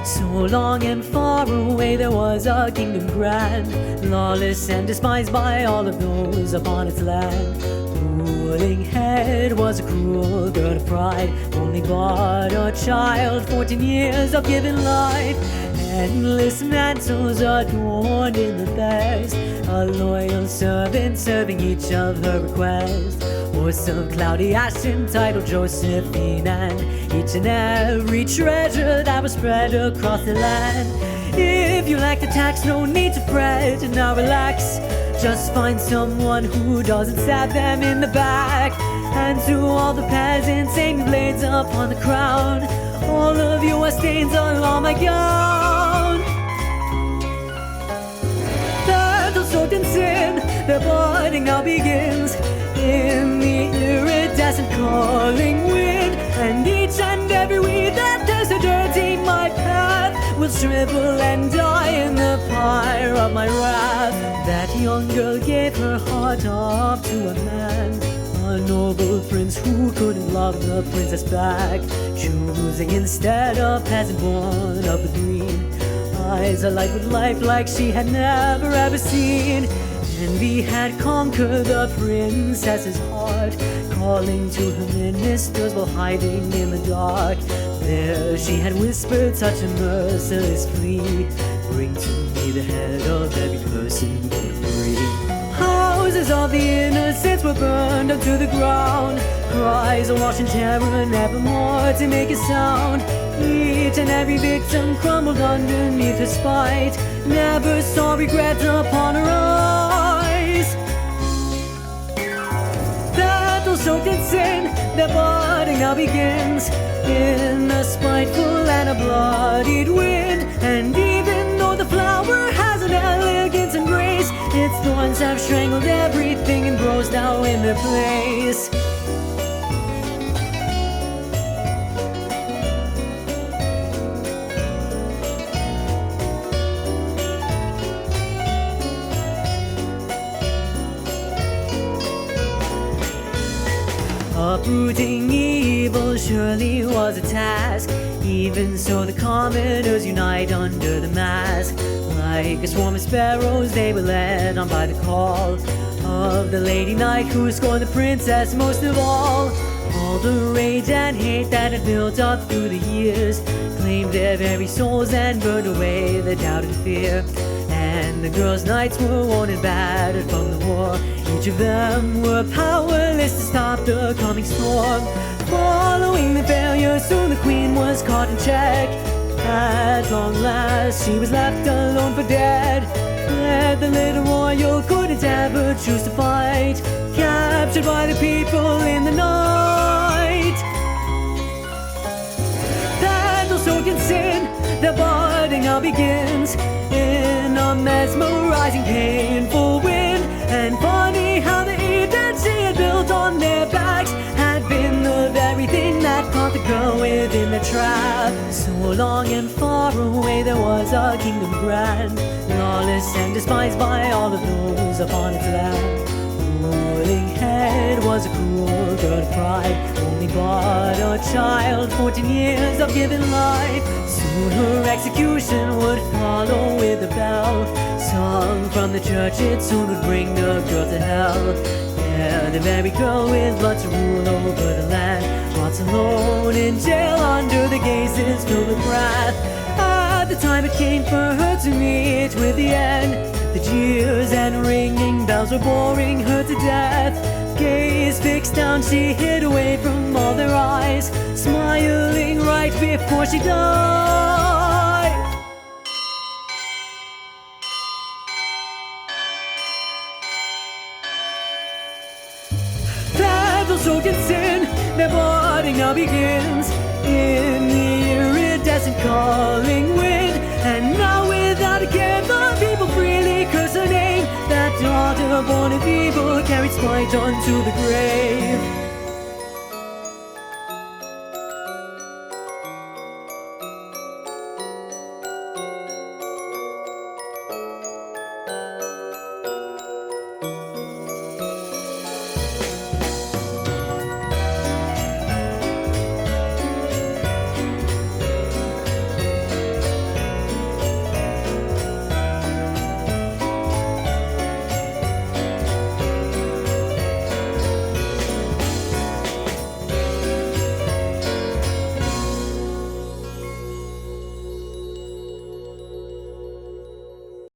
So long and far away there was a kingdom grand, lawless and despised by all of those upon its land. Ruling head was a cruel girl of pride, only but a child, 14 years of giving life. Endless mantles adorned in the best, a loyal servant serving each of her requests. Horse of cloudy ash entitled Josephine, and each and every treasure that was spread across the land. If you like the tax, no need to fret, and now relax. Just find someone who doesn't stab them in the back. And to all the peasants aiming blades upon the crown, all of you are stains along my gown. Battle, sword and sin, the budding now begins in the iridescent calling wind, and each and every weed that dares to dirty my path will shrivel and die in the fire of my wrath. That young girl gave her heart up to a man, a noble prince who couldn't love the princess back, choosing instead a peasant born of the green. Eyes alight with life like she had never ever seen. Envy had conquered the princess's heart, calling to her ministers while hiding in the dark. There she had whispered such a merciless plea: bring to me the head of every person born free. Houses of the innocents were burned unto the ground, cries of wash and terror nevermore to make a sound. Each and every victim crumbled underneath her spite, never saw regret upon her eyes. Battle soaked in sin, their budding now begins in a spiteful and a bloodied wind. And even though the flower has an elegance and grace, its thorns have strangled everything and grows now in their place. Uprooting evil surely was a task. Even so the commoners unite under the mask. Like a swarm of sparrows they were led on by the call of the lady knight who scorned the princess most of all. All the rage and hate that had built up through the years claimed their very souls and burned away the doubt and fear. And the girls' knights were worn and battered from the war. Each of them were powerless to stop the coming storm. Following the failure, soon the queen was caught in check. At long last, she was left alone for dead. Yet the little royal couldn't ever choose to fight, captured by the people in the night. Battle soaked in sin, the budding now begins in a mesmerizing, painful wind. And funny how the Eve that she had built on their backs had been the very thing that caught the girl within the trap. So long and far away there was a kingdom grand, lawless and despised by all of those upon its land. Ruling head was a cruel girl of pride, only but a child, 14 years of giving life. Soon her execution would follow with a bell, sung from the church it soon would bring the girl to hell. Yeah, the very girl with blood to rule over the land, once alone in jail under the gazes filled with wrath. At the time it came for her to meet with the end, the jeers and ringing bells were boring her to death. Gaze fixed down, she hid away from all their eyes, smiling right before she died. Battle soaked in sin, their budding now begins in the iridescent calling wind. And now without a care the people freely curse her name. That daughter born of evil carried spite unto the grave.